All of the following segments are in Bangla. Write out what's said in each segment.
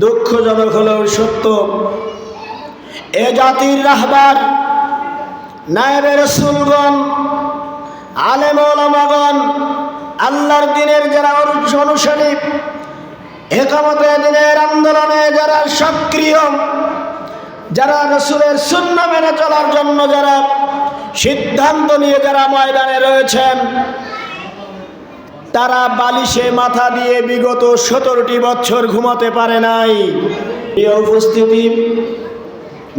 দুঃখজনক হলেও সত্য, এ জাতির রাহবার নায়েবে রাসূলগণ, আলেম ওলামাগণ, আল্লাহর দ্বীনের যারা অনুসারী, ইকামতে দ্বীনের আন্দোলনে যারা সক্রিয়, যারা রাসূলের সুন্নাহ মেনে চলার জন্য যারা সিদ্ধান্ত নিয়ে যারা ময়দানে রয়েছেন, তারা বালিশে মাথা দিয়ে বিগত 17টি বছর ঘুমাতে পারে নাই। এই উপস্থিতি,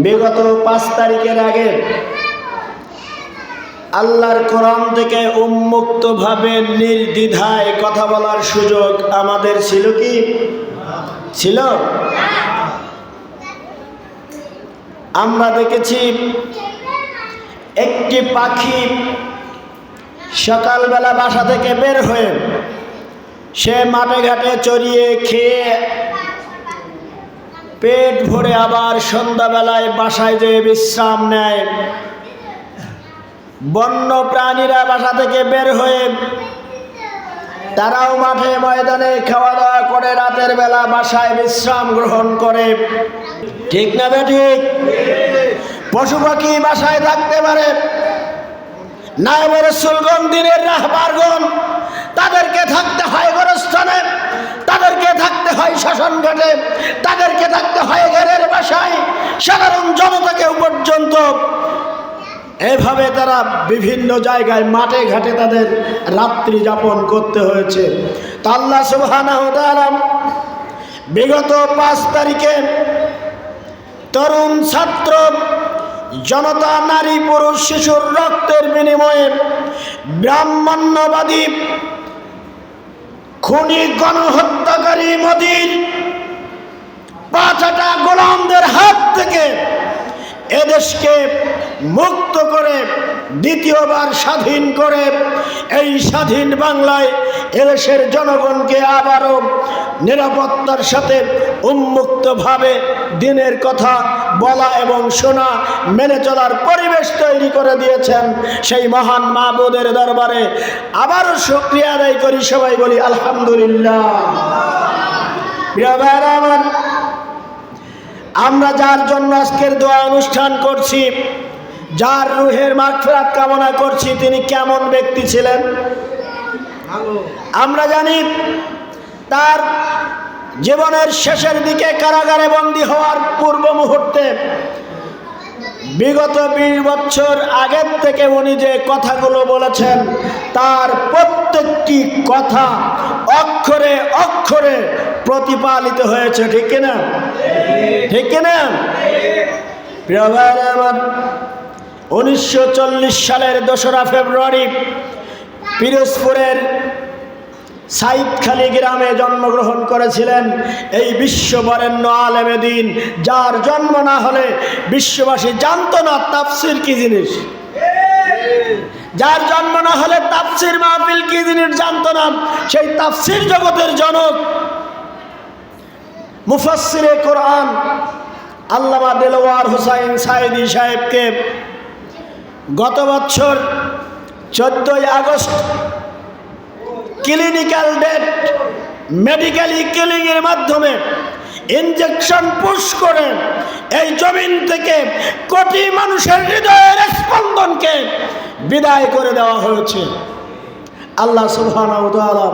বিগত 5 তারিখের আগে আল্লাহর কোরআন থেকে উন্মুক্তভাবে নির্দ্বিধায় কথা বলার সুযোগ আমাদের ছিল কি? ছিল? আমরা দেখেছি একটি পাখি সকালবেলা বাসা থেকে বের হয়ে সে মাঠে ঘাটে চড়িয়ে খেয়ে পেট ভরে আবার সন্ধ্যাবেলায় বাসায় যেয়ে বিশ্রাম নেয়। বন্য প্রাণীরা বাসা থেকে বের হয়ে তারাও মাঠে ময়দানে খাওয়া দাওয়া করে রাতের বেলা বাসায় বিশ্রাম গ্রহণ করে। ঠিক না বেঠিক? পশু পাখি বাসায় থাকতে পারে, নায়েবে রাসূলগণ, দ্বীনের রাহবারগণ, তাদেরকে থাকতে হয় গোরস্থানে, তাদেরকে থাকতে হয় শ্মশান ঘাটে, তাদেরকে থাকতে হয় ঘরের বাসায়। সাধারণ জনতাকেও পর্যন্ত এভাবে তারা বিভিন্ন জায়গায় মাঠে ঘাটে তাদের রাত্রি যাপন করতে হয়েছে। তা আল্লাহ সুবহানাহু ওয়া তাআলা বিগত 5 তারিখে তরুণ ছাত্র জনতা, নারী পুরুষ শিশুর রক্তের বিনিময়ে ব্রাহ্মণ্যবাদী খুনি গণহত্যাকারী মোদির 5টা গোলামদের হাত থেকে এদেশকে মুক্ত করে দ্বিতীয়বার স্বাধীন করে এই স্বাধীন বাংলায় এদেশের জনগণকে আবারও নিরাপত্তার সাথে উন্মুক্তভাবে দ্বীনের কথা বলা এবং শোনা, মেনে চলার পরিবেশ তৈরি করে দিয়েছেন। সেই মহান মাবুদের দরবারে আবারও শুকরিয়া আদায় করি, সবাই বলি আলহামদুলিল্লাহ। প্রিয় ভাইরা আমার, আমরা যার জন্য আজকের দোয়া অনুষ্ঠান করছি, যার রুহের মাগফিরাত কামনা করছি, তিনি কেমন ব্যক্তি ছিলেন আমরা জানি। তার জীবনের শেষের দিকে কারাগারে বন্দী হওয়ার পূর্ব মুহূর্তে বিগত 20 বছর আগের থেকে উনি যে কথাগুলো বলেছেন, তার প্রত্যেকটি কথা অক্ষরে অক্ষরে প্রতিপালিত হয়েছে। ঠিক কিনা? ঠিক কিনা? প্রিয় ভাইরা আমার, 1940 সালের 2রা ফেব্রুয়ারি পিরোজপুরের সাইদখালী গ্রামে জন্মগ্রহণ করেছিলেন এই বিশ্ববরেণ্য আলেমে দ্বীন, যার জন্ম না হলে বিশ্ববাসী জানতো না তাফসীর কি জিনিস, যার জন্ম না হলে তাফসীর মাহফিল কি জিনিস জানতো না। সেই তাফসীর জগতের জনক মুফাসসিরে কোরআন আল্লামা দেলোয়ার হোসাইন সাঈদী সাহেবকে গত বছর 14ই August clinical death, medically killing এর মাধ্যমে ইনজেকশন পুশ করে এই জমিন থেকে কোটি মানুষের হৃদয়ের স্পন্দনকে বিদায় করে দেওয়া হয়েছে। আল্লাহ সুবহানাহু ওয়া তাআলা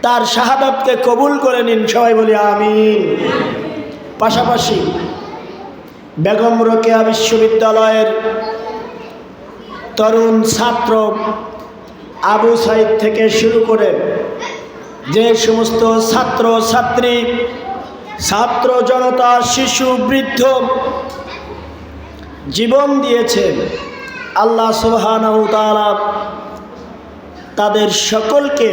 তার শাহাদাতকে কবুল করে নিন, সবাই বলি আমিন। পাশাপাশি বেগম রোকেয়া বিশ্ববিদ্যালয়ের তরুণ ছাত্র আবু সাইদ থেকে শুরু করে যে সমস্ত ছাত্র ছাত্রী, ছাত্র জনতা, শিশু, বৃদ্ধ জীবন দিয়েছেন, আল্লাহ সুবহানাহু ওয়া তাআলা তাদের সকলকে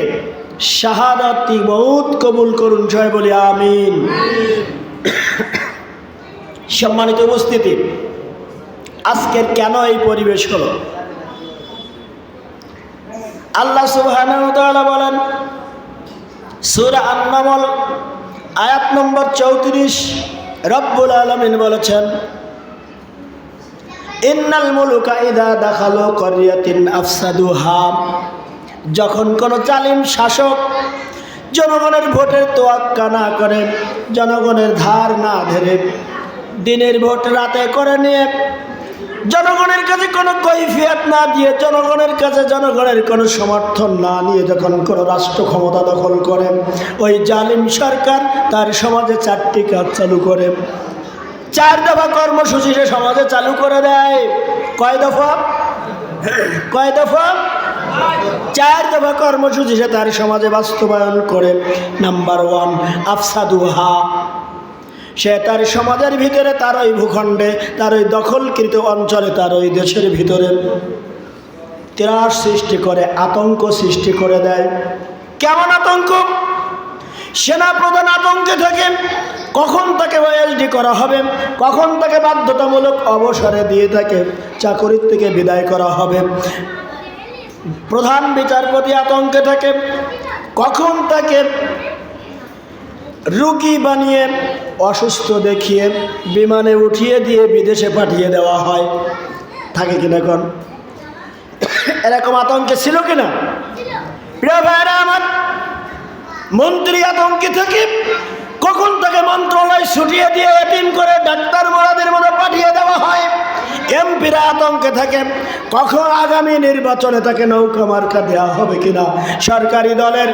শাহাদাতি মউত কবুল করুন, জয় বলি আমিন। সম্মানিত উপস্থিতি, আজকের কেন এই পরিবেশ হলো? আল্লাহ সুবহানাহু ওয়া তাআলা বলেন সূরা আন-নামল আয়াত নম্বর 34, রব্বুল আলামিন বলেছেন, ইন্নাল মুলুকা ইযা দাখালু ক্বরিয়াতিন আফসাদুহা। যখন কোনো জালিম শাসক জনগণের ভোটের তোয়াক্কা না করে, জনগণের ধার না ধরে, দিনের ভোট রাতে করে নিয়ে, জনগণের কাছে কোনো কৈফিয়ত না দিয়ে, জনগণের কাছে জনগণের কোনো সমর্থন না নিয়ে যখন কোনো রাষ্ট্র ক্ষমতা দখল করে, ওই জালিম সরকার তার সমাজে 4টি কাজ চালু করে। 4 দফা কর্মসূচি সে সমাজে চালু করে দেয়। কয় দফা? 4 দফা কর্মসূচি সে তার সমাজে বাস্তবায়ন করে। নাম্বার 1, আফসাদুহা। সে তার সমাজের ভিতরে, তার ওই ভূখণ্ডে, তার ওই দখলকৃত অঞ্চলে, তার ওই দেশের ভিতরে ত্রাস সৃষ্টি করে, আতঙ্ক সৃষ্টি করে দেয়। কেমন আতঙ্ক? সেনাপ্রধান আতঙ্কে থাকে, কখন তাকে ওএসডি করা হবে, কখন তাকে বাধ্যতামূলক অবসরে দিয়ে তাকে চাকরির থেকে বিদায় করা হবে। প্রধান বিচারপতি আতঙ্কে থাকে, কখন তাকে রোগী বানিয়ে, অসুস্থ দেখিয়ে বিমানে উঠিয়ে দিয়ে বিদেশে পাঠিয়ে দেওয়া হয়। থাকে কিনা এখন? এরকম আতঙ্কে ছিল কিনা? প্রিয় ভাইরা আমার, মন্ত্রী আতঙ্কে থাকে, কখন তাকে মন্ত্রণালয় ছুটিয়ে দিয়ে এতিম করে ডাক্তার মোড়াদের মধ্যে পাঠিয়ে দেওয়া হয়। এমপিরা আতঙ্কে থাকে, কখন আগামী নির্বাচনে তাকে নৌকা মার্কা দেওয়া হবে কিনা। সরকারি দলের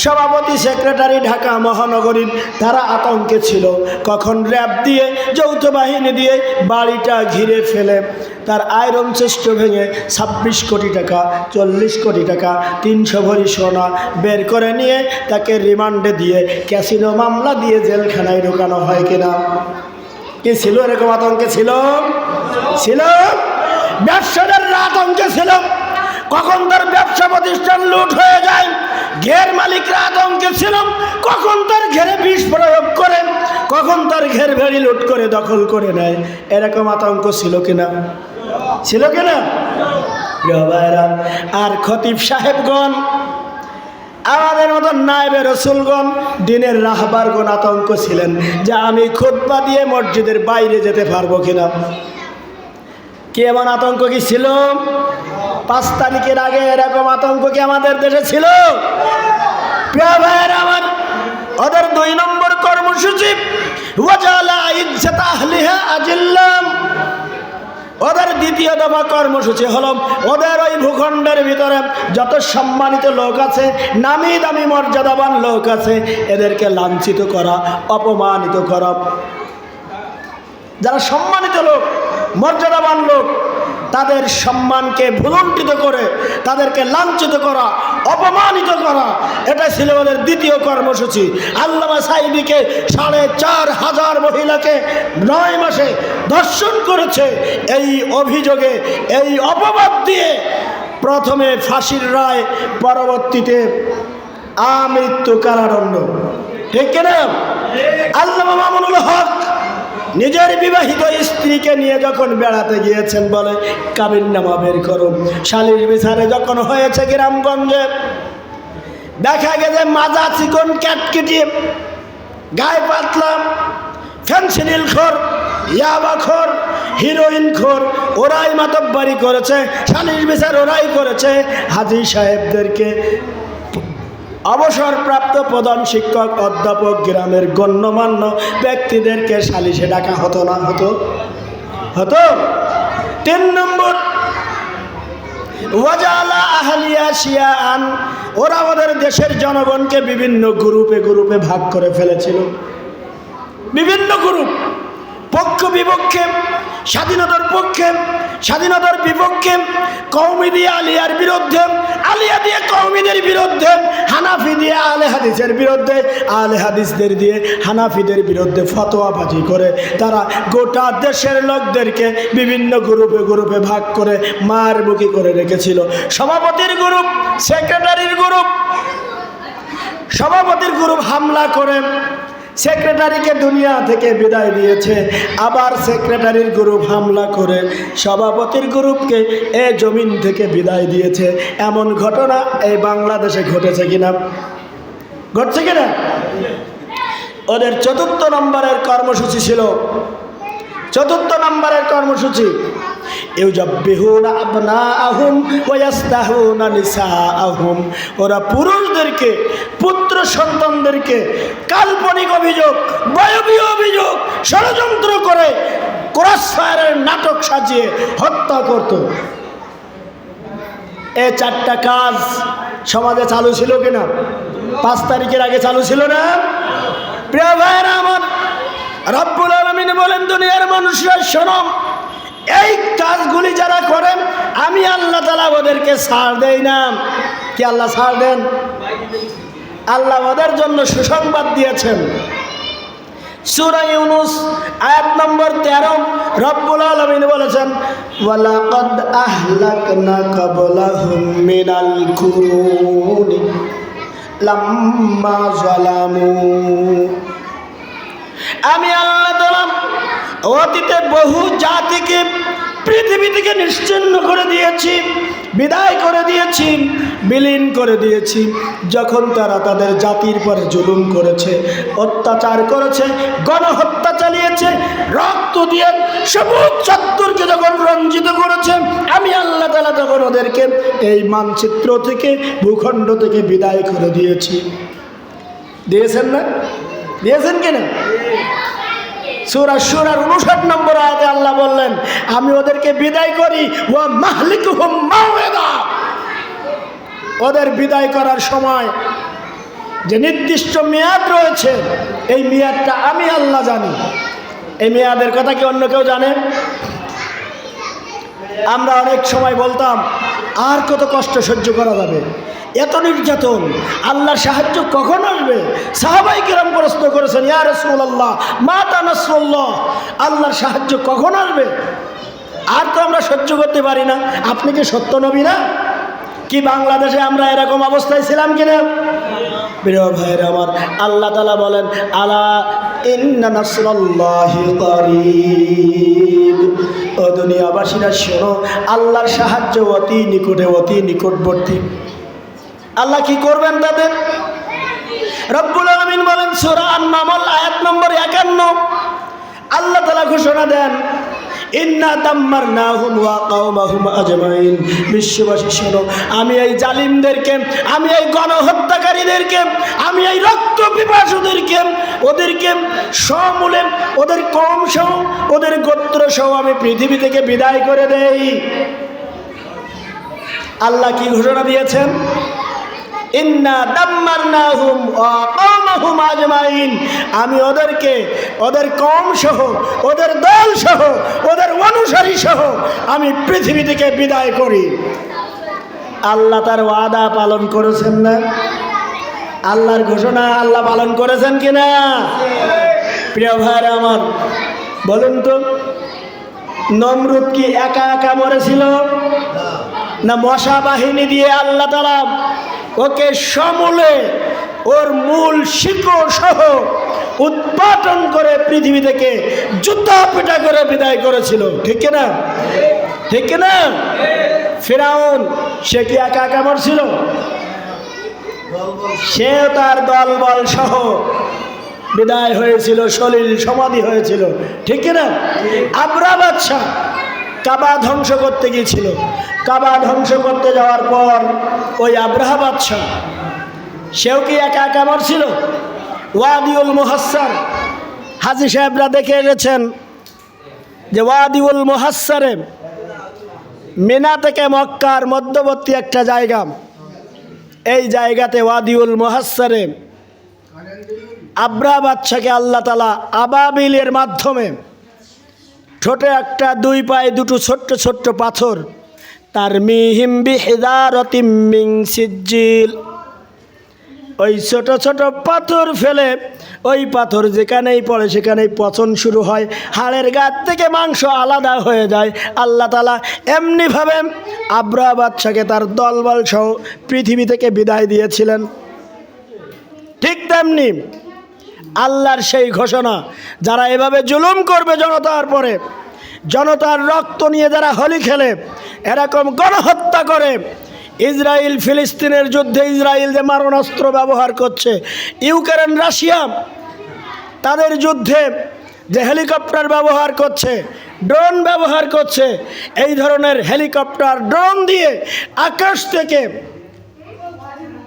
সভাপতি, সেক্রেটারি ঢাকা মহানগরীর, তারা আতঙ্কে ছিল, কখন র্যাব দিয়ে, যৌথ বাহিনী দিয়ে বাড়িটা ঘিরে ফেলে তার আয়রন চেষ্ট ভেঙে 26 কোটি টাকা, 40 কোটি টাকা, 300 ভরি সোনা বের করে নিয়ে তাকে রিমান্ডে দিয়ে ক্যাসিনো মামলা দিয়ে জেলখানায় ঢোকানো হয় কিনা। কি ছিল? এরকম আতঙ্কে ছিল। ব্যবসাদাররা আতঙ্কে ছিল, কখন তার ব্যবসা প্রতিষ্ঠান লুট হয়ে যায়। ঘের মালিকরা আতঙ্কে ছিল, কখন তার ঘেরে বিষ প্রয়োগ করে, কখন তার ঘের ভেড়ি লুট করে দখল করে নেয়। এরকম আতঙ্ক ছিল কিনা? আর খতিব সাহেবগণ, আমাদের মতো নায়েবে রসুলগণ, দিনের রাহবারগণ আতঙ্ক ছিলেন যে আমি খুতবা দিয়ে মসজিদের বাইরে যেতে পারবো কিনা। কি এমন আতঙ্ক কি ছিল? 5 তারিখের আগে এরকম আতঙ্ক কি আমাদের দেশে ছিল? প্রিয় ভাইয়েরা আমার, ওদের 2 নম্বর কর্মসূচি ওয়াজালা ইজ্জাত আহলিহা আজিল্লাম। ওদের 2য় দফা কর্মসূচি হলো, ওদের ওই ভূখণ্ডের ভিতরে যত সম্মানিত লোক আছে, নামি দামি মর্যাদাবান লোক আছে, এদেরকে লাঞ্ছিত করা, অপমানিত করা। যারা সম্মানিত লোক, মর্যাদাবান লোক, তাদের সম্মানকে ভুলুণ্ঠিত করে তাদেরকে লাঞ্ছিত করা, অপমানিত করা, এটা ছিল ওদের 2য় কর্মসূচি। আল্লামা সাঈদীকে 4500 মহিলাকে 9 মাসে ধর্ষণ করেছে। এই অভিযোগে, এই অপবাদ দিয়ে প্রথমে ফাঁসির রায়, পরবর্তীতে আমৃত্যু কারাদণ্ড। ঠিক কিনা? আল্লামা মামুনুল হক নিজের বিবাহিত স্ত্রীকে নিয়ে যখন বেড়াতে গিয়েছেন, বলে কাবিননামা বের করো। সালিশ বিচারে যখন হয়েছে গ্রামগঞ্জে, দেখা গেছে মাজা চিকন, ক্যাটকেটি, গায়ে পাতলা, ফেনসিডিল খোর, ইয়াবা খোর, হিরোইন খোর, ওরাই মাতব্বরি করেছে, সালিশ বিচার ওরাই করেছে। হাজী সাহেবদেরকে, অবসরপ্রাপ্ত প্রধান শিক্ষক, অধ্যাপক, গ্রামের গণ্যমান্য ব্যক্তিদেরকে সালিশে ডাকা হতো না? হতো। 3 নম্বর ওয়াজালা আহলিয়া শিয়াআন। ওরা আমাদের দেশের জনগণকে বিভিন্ন গ্রুপে গ্রুপে ভাগ করে ফেলেছিল। বিভিন্ন গ্রুপ, পক্ষ বিপক্ষে, স্বাধীনতার পক্ষে, স্বাধীনতার বিপক্ষে, কওমি দিয়ে আলিয়ার বিরুদ্ধে, আলিয়া দিয়ে কওমিদের বিরুদ্ধে, হানাফি দিয়ে আলে হাদিসের বিরুদ্ধে, আলে হাদিসদের দিয়ে হানাফিদের বিরুদ্ধে ফতোয়াবাজি করে তারা গোটা দেশের লোকদেরকে বিভিন্ন গ্রুপে গ্রুপে ভাগ করে মারমুখী করে রেখেছিল। সভাপতির গ্রুপ, সেক্রেটারির গ্রুপ, সভাপতির গ্রুপ হামলা করে সেক্রেটারিকে দুনিয়া থেকে বিদায় দিয়েছে, আবার সেক্রেটারির গ্রুপ হামলা করে সভাপতির গ্রুপকে এ জমিন থেকে বিদায় দিয়েছে। এমন ঘটনা এই বাংলাদেশে ঘটেছে কিনা? ঘটছে কিনা? ওদের 4 নম্বরের কর্মসূচি ছিল। 4 নম্বরের কর্মসূচি, ইউজাব্বিহুনা আবনাআহুম ওয়া ইয়াস্তাহুনা নিসাআহুম, ওরা পুরুষদেরকে, পুত্র সন্তানদেরকে কাল্পনিক অভিযোগ, বায়বীয় অভিযোগ, ষড়যন্ত্র করে ক্রসফায়ারের নাটক সাজিয়ে হত্যা করত। এই চারটা কাজ সমাজে চালু ছিল কিনা? 5 তারিখের আগে চালু ছিল না? প্রিয় ভাইরা আমার, রব্বুল আলামিন বলেন, দুনিয়ার মানুষরা শোনো, এই কাজগুলি যারা করেন আমি আল্লাহ তাআলা ওদেরকে ছাড় দেই না। কি আল্লাহ ছাড় দেন? আল্লাহ ওদের জন্য সুসংবাদ দিয়েছেন। সূরা ইউনূস আয়াত নম্বর 13 রব্বুল আলামিন বলেছেন, ওয়ালাকাদ আহলাকনা ক্বাবলাহুম মিনাল কুরুনি লাম্মা যালামু, আমি আল্লাহ তাআলা অতীতে বহু জাতিকে পৃথিবী থেকে নিশ্চিহ্ন করে দিয়েছি, বিদায় করে দিয়েছি, বিলীন করে দিয়েছি, যখন তারা তাদের জাতির পরে জুলুম করেছে, অত্যাচার করেছে, গণহত্যা চালিয়েছে, রক্ত দিয়ে সবুজ চত্বরকে যখন রঞ্জিত করেছে, আমি আল্লাহ তাআলা তখন ওদেরকে এই মানচিত্র থেকে, ভূখণ্ড থেকে বিদায় করে দিয়েছি। দিয়েছেন না? দিয়েছেন কিনা? সূরা শুরার 59 নম্বর আয়াতে আল্লাহ বললেন, আমি ওদেরকে বিদায় করি, ওয়া মাহলিকুহুম মাওয়াদা, ওদের বিদায় করার সময় যে নির্দিষ্ট মেয়াদ রয়েছে, এই মেয়াদটা আমি আল্লাহ জানি। এই মেয়াদের কথা কি অন্য কেউ জানে? আমরা অনেক সময় বলতাম, আর কত কষ্ট সহ্য করা যাবে, এত নির্যাতন, আল্লাহর সাহায্য কখন আসবে? সাহাবায়ে কিরাম প্রশ্ন করেছেন, ইয়া রাসূলুল্লাহ মাতা নাসরুল্লাহ, আল্লাহর সাহায্য কখন আসবে? আর তো আমরা সহ্য করতে পারি না। আপনি কি সত্য নবী না? কি বাংলাদেশে আমরা এরকম অবস্থায় ছিলাম কিনা? প্রিয় ভাইরা আমার, আল্লাহ তাআলা বলেন, আলা ইন্না নাসরাল্লাহি কারীব, ও দুনিয়াবাসীরা শোনো, আল্লাহর সাহায্য অতি নিকটে, অতি নিকটবর্তী। আল্লাহ কি করবেন তাদের? রব্বুল আলামিন বলেন সূরা আন-নামল আয়াত নম্বর 51, আল্লাহ তাআলা ঘোষণা দেন, ইন্না দাম্মারনাহুম ওয়া কওমাহুম আজমাইন, বিশ্ববাসী শোনো, আমি এই জালিমদেরকে, আমি এই গণহত্যাকারীদেরকে, আমি এই রক্ত পিপাসুদেরকে, ওদেরকে সমূলে, ওদের কওম সহ, ওদের গোত্র সহ আমি পৃথিবী থেকে বিদায় করে দেই। আল্লাহ কি ঘোষণা দিয়েছেন? ইন্না দাম্মারনাহুম ওয়া কওমাহুম আজমাইন, আমি ওদেরকে, ওদের কওম সহ, ওদের দল সহ, ওদের অনুসারী সহ আমি পৃথিবী থেকে বিদায় করি। আল্লাহ তার ওয়াদা পালন করেছেন না? আল্লাহর ঘোষণা আল্লাহ পালন করেছেন কিনা? প্রিয় ভাইরা আমার, বলুন তো, নমরুদ কি একা একা মরেছিল না মশা বাহিনী দিয়ে আল্লাহ তাআলা ওকে সমূলে, ওর মূল শিকড় সহ উৎপাটন করে পৃথিবী থেকে জুতা পিটা করে বিদায় করেছিল? ঠিক কিনা? ঠিক কিনা? ফিরাউন সে কি একা একা মরছিল? সেও তার দলবল সহ বিদায় হয়েছিল, সলিল সমাধি হয়েছিল। ঠিক কিনা? আবরা বাদশাহ কাবা ধ্বংস করতে গিয়েছিল, কাবা ধ্বংস করতে যাওয়ার পর ওই আব্রাহা বাদশাহ সেও কি একা একা মরছিল? ওয়াদিউল মুহাসসার, হাজী সাহেবরা দেখে এসেছেন যে ওয়াদিউল মুহাসসারে মিনা থেকে মক্কার মধ্যবর্তী একটা জায়গা, এই জায়গাতে ওয়াদিউল মুহাসসারে আব্রাহা বাদশাকে আল্লাহ তাআলা আবাবিলের মাধ্যমে ছোট একটা, 2 পায়ে 2টো ছোট্ট ছোট্ট পাথর, তার মিহিম বিহিদারাতিম মিন সিজ্জিল, ওই ছোট ছোট পাথর ফেলে, ওই পাথর যেখানেই পড়ে সেখানেই পচন শুরু হয়, হাড়ের গাছ থেকে মাংস আলাদা হয়ে যায়। আল্লাহ তাআলা এমনিভাবে আব্রাহা বাদশাকে তার দলবল সহ পৃথিবী থেকে বিদায় দিয়েছিলেন। ঠিক তেমনি আল্লাহর সেই ঘোষণা, যারা এভাবে জুলুম করবে জনতার পরে, জনতার রক্ত নিয়ে যারা হোলি খেলে, এরকম গণহত্যা করে, ইসরায়েল ফিলিস্তিনের যুদ্ধে ইসরায়েল যে মারণাস্ত্র ব্যবহার করছে, ইউক্রেন রাশিয়া তাদের যুদ্ধে যে হেলিকপ্টার ব্যবহার করছে, ড্রোন ব্যবহার করছে। এই ধরনের হেলিকপ্টার ড্রোন দিয়ে আকাশ থেকে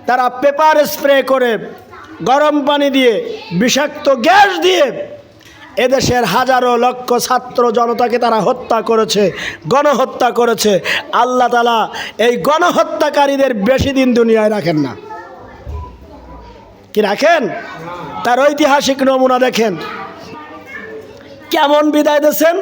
তারা পেপার স্প্রে করে, গরম পানি দিয়ে, বিষাক্ত গ্যাস দিয়ে এদেশের হাজারো লক্ষ ছাত্র জনতাকে তারা হত্যা করেছে, গণহত্যা করেছে। আল্লাহ তাআলা এই গণহত্যাকারীদের বেশি দিন দুনিয়ায় রাখেন না। কি রাখেন? তার ঐতিহাসিক নমুনা দেখেন, কেমন বিদায় দিয়েছেন।